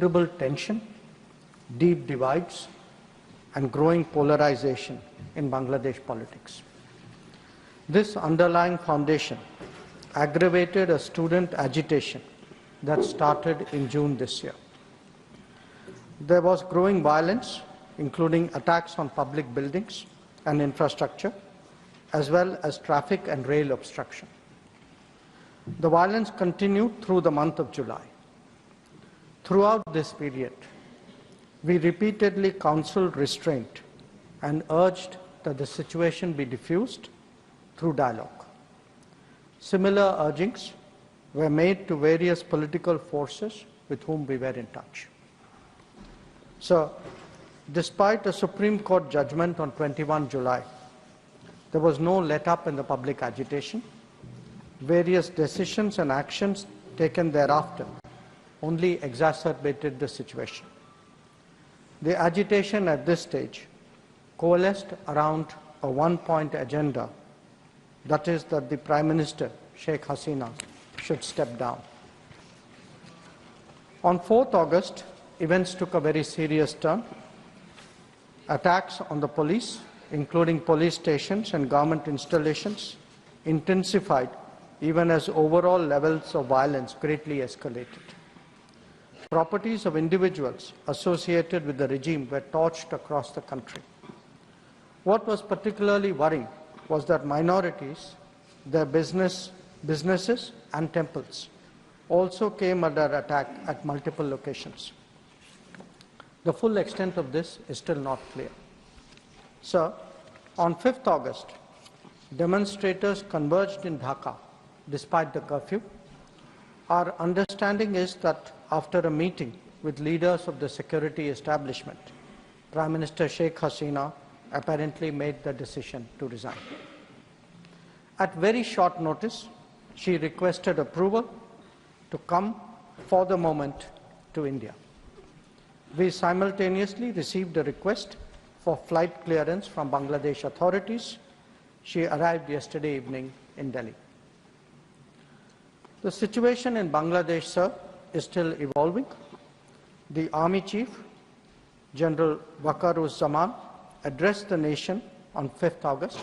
considerable tension, deep divides, and growing polarization in Bangladesh politics. This underlying foundation aggravated a student agitation that started in June this year. There was growing violence, including attacks on public buildings and infrastructure, as well as traffic and rail obstruction. The violence continued through the month of July. Throughout this period, we repeatedly counseled restraint and urged that the situation be diffused through dialogue. Similar urgings were made to various political forces with whom we were in touch. So, despite a Supreme Court judgment on 21 July, there was no let-up in the public agitation. Various decisions and actions taken thereafter only exacerbated the situation. The agitation at this stage coalesced around a one-point agenda, that is that the Prime Minister, Sheikh Hasina, should step down. On 4th August, events took a very serious turn. Attacks on the police, including police stations and government installations, intensified even as overall levels of violence greatly escalated. Properties of individuals associated with the regime were torched across the country. What was particularly worrying was that minorities, their businesses and temples also came under attack at multiple locations. The full extent of this is still not clear. Sir, on 5th August, demonstrators converged in Dhaka despite the curfew. Our understanding is that after a meeting with leaders of the security establishment, Prime Minister Sheikh Hasina apparently made the decision to resign. At very short notice, she requested approval to come for the moment to India. We simultaneously received a request for flight clearance from Bangladesh authorities. She arrived yesterday evening in Delhi. The situation in Bangladesh, sir, is still evolving. The Army Chief, General Waqar-uz-Zaman, addressed the nation on 5th August.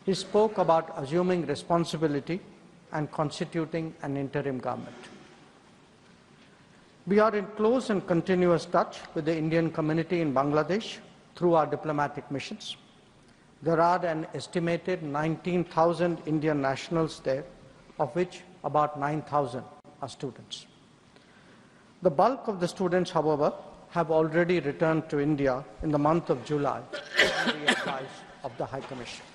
He spoke about assuming responsibility and constituting an interim government. We are in close and continuous touch with the Indian community in Bangladesh through our diplomatic missions. There are an estimated 19,000 Indian nationals there, of which about 9,000 are students. The bulk of the students, however, have already returned to India in the month of July on the advice of the High Commission.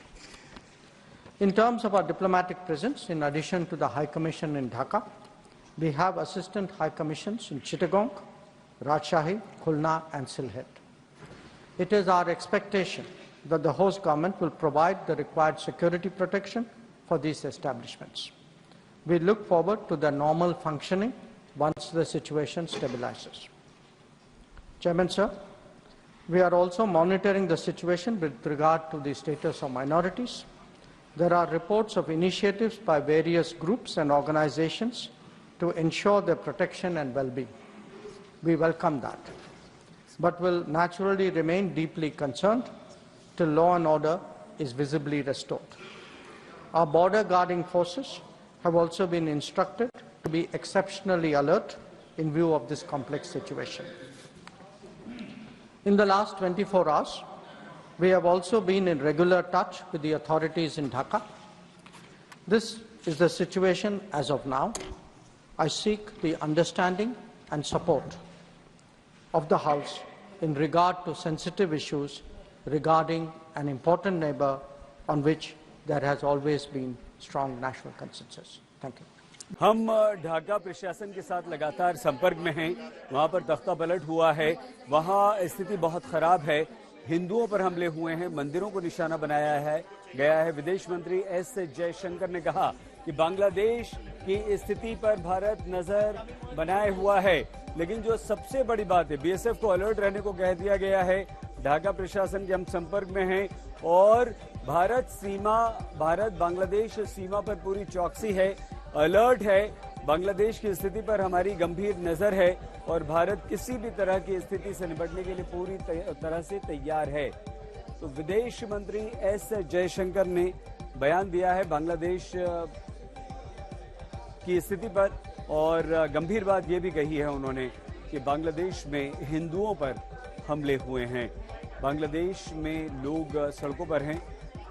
In terms of our diplomatic presence, in addition to the High Commission in Dhaka, we have assistant High Commissions in Chittagong, Rajshahi, Khulna and Sylhet. It is our expectation that the host government will provide the required security protection for these establishments. We look forward to their normal functioning once the situation stabilizes. Chairman, sir, we are also monitoring the situation with regard to the status of minorities. There are reports of initiatives by various groups and organizations to ensure their protection and well-being. We welcome that, but will naturally remain deeply concerned till law and order is visibly restored. Our border guarding forces have also been instructed to be exceptionally alert in view of this complex situation. In the last 24 hours, we have also been in regular touch with the authorities in Dhaka. This is the situation as of now. I seek the understanding and support of the House in regard to sensitive issues regarding an important neighbor on which there has always been strong national consensus. Thank you. हम ढाका प्रशासन के साथ लगातार संपर्क में हैं। वहां पर तख्ता पलट हुआ है, वहां स्थिति बहुत खराब है। हिंदुओं पर हमले हुए हैं, मंदिरों को निशाना बनाया गया है। विदेश मंत्री एस जयशंकर ने कहा कि बांग्लादेश की स्थिति पर भारत नजर बनाए हुआ है, लेकिन जो सबसे बड़ी बात है, बीएसएफ को अलर्ट रहने को कह दिया गया है। ढाका प्रशासन के हम संपर्क में हैं और भारत बांग्लादेश सीमा पर पूरी चौकसी है, अलर्ट है। बांग्लादेश की स्थिति पर हमारी गंभीर नजर है और भारत किसी भी तरह की स्थिति से निपटने के लिए पूरी तरह से तैयार है। तो विदेश मंत्री एस जयशंकर ने बयान दिया है बांग्लादेश की स्थिति पर और गंभीर बात यह भी कही है उन्होंने कि बांग्लादेश में हिंदुओं पर हमले हुए हैं। बांग्लादेश में लोग सड़कों पर हैं,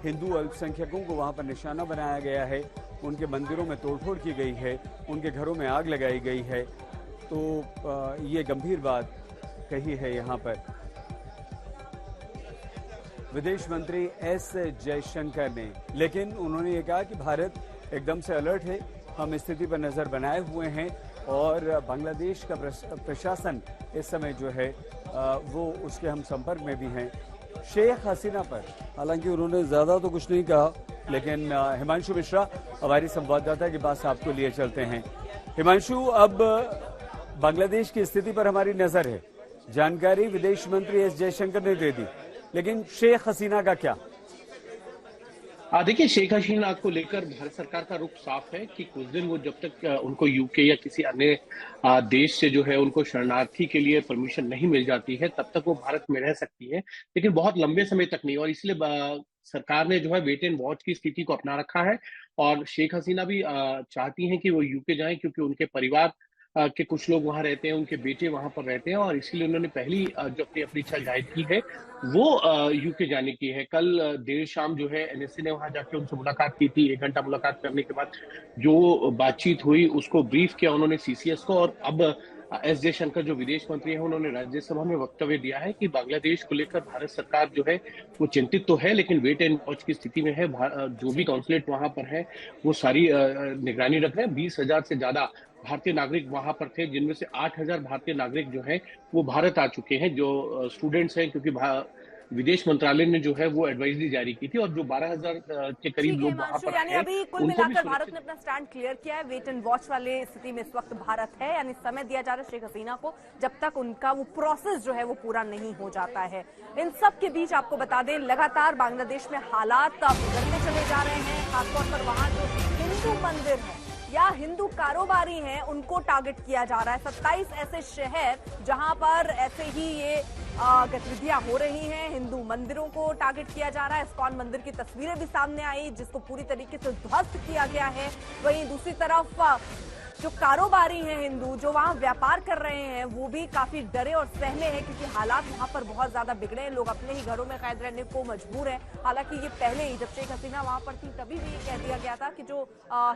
हिंदू अल्पसंख्यकों को वहां पर निशाना बनाया गया है, उनके मंदिरों में तोड़फोड़ की गई है, उनके घरों में आग लगाई गई है। तो ये गंभीर बात कही है यहाँ पर विदेश मंत्री एस जयशंकर ने। लेकिन उन्होंने ये कहा कि भारत एकदम से अलर्ट है, हम स्थिति पर नजर बनाए हुए हैं और बांग्लादेश का प्रशासन इस समय जो है वो उसके हम संपर्क में भी हैं। शेख हसीना पर हालांकि उन्होंने ज्यादा तो कुछ नहीं कहा, लेकिन हिमांशु मिश्रा हमारी संवाददाता के पास आपको लिए चलते हैं। हिमांशु, अब बांग्लादेश की स्थिति पर हमारी नजर है, जानकारी विदेश मंत्री एस जयशंकर ने दे दी, लेकिन शेख हसीना का क्या? देखिए, शेख हसीना को लेकर भारत सरकार का रुख साफ है कि कुछ दिन वो जब तक उनको यूके या किसी अन्य देश से जो है उनको शरणार्थी के लिए परमिशन नहीं मिल जाती है, तब तक वो भारत में रह सकती है, लेकिन बहुत लंबे समय तक नहीं। और इसलिए सरकार ने जो है वेट एंड वॉच की स्थिति को अपना रखा है और शेख हसीना भी चाहती हैं कि वो यूके जाएं, क्योंकि उनके परिवार के कुछ लोग वहां रहते हैं, उनके बेटे वहां पर रहते हैं और इसलिए उन्होंने पहली जो अपनी इच्छा जाहिर की है वो यूके जाने की है। कल देर शाम जो है एनएसए ने वहां जाके उनसे मुलाकात की थी। 1 घंटा मुलाकात करने के बाद जो बातचीत हुई उसको ब्रीफ किया उन्होंने सीसीएस को। और अब एस जयशंकर जो विदेश मंत्री हैं उन्होंने राज्यसभा में वक्तव्य दिया है कि बांग्लादेश को लेकर भारत सरकार जो है वो चिंतित तो है, लेकिन वेट एंड वॉच की स्थिति में है। जो भी कॉन्सुलेट वहां पर है वो सारी निगरानी रख रहे हैं। 20,000 से ज्यादा भारतीय नागरिक वहां पर थे, जिनमें से 8,000 भारतीय नागरिक जो हैं वो भारत आ चुके हैं, जो स्टूडेंट्स हैं, क्योंकि विदेश मंत्रालय ने जो है वो एडवाइजरी जारी की थी। और जो 12,000 के करीब लोग वहां पर यानी अभी कुल मिलाकर भारत ने अपना स्टैंड क्लियर किया है। वेट एंड वॉच वाले स्थिति में इस वक्त भारत है, यानी समय दिया जा रहा है शेख हसीना को जब तक उनका वो प्रोसेस जो है वो पूरा नहीं हो जाता है। इन सब के बीच आपको बता दें, लगातार बांग्लादेश में हालात बिगड़ते चले जा रहे हैं। खासतौर पर वहां जो हिंदू मंदिर है या हिंदू कारोबारी हैं उनको टारगेट किया जा रहा है। 27 ऐसे शहर जहां पर ऐसे ही ये गतिविधियां हो रही हैं, हिंदू मंदिरों को टारगेट किया जा रहा है। इस्कॉन मंदिर की तस्वीरें भी सामने आई जिसको पूरी तरीके से ध्वस्त किया गया है। वहीं दूसरी तरफ जो कारोबारी हैं हिंदू जो वहां व्यापार कर रहे हैं वो भी काफी डरे और सहमे हैं, क्योंकि हालात वहां पर बहुत ज्यादा बिगड़े हैं। लोग अपने ही घरों में कैद रहने को मजबूर हैं। हालांकि ये पहले ही जब शेख हसीना वहां पर थी तभी भी ये कह दिया गया था कि जो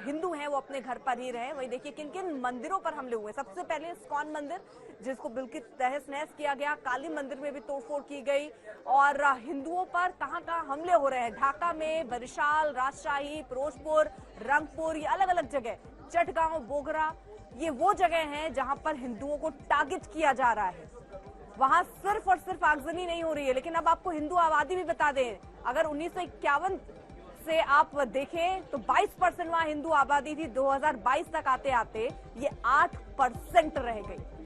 हिंदू हैं वो अपने घर पर ही रहे। वही देखिए किन किन मंदिरों पर हमले हुए। सबसे पहले इस्कॉन मंदिर जिसको बिल्कुल तहस नहस किया गया, काली मंदिर में भी तोड़फोड़ की गई और हिंदुओं पर कहां कहां हमले हो रहे हैं। ढाका में, बरिशाल, राजशाही, फिरोजपुर, रंगपुर, ये अलग अलग जगह, चटगांव, बोगरा, ये वो जगह हैं जहां पर हिंदुओं को टारगेट किया जा रहा है। वहां सिर्फ और सिर्फ आगजनी नहीं हो रही है। लेकिन अब आपको हिंदू आबादी भी बता दें, अगर 1951 से आप देखें तो 22% वहां हिंदू आबादी थी। 2022 तक आते आते ये 8% रह गई।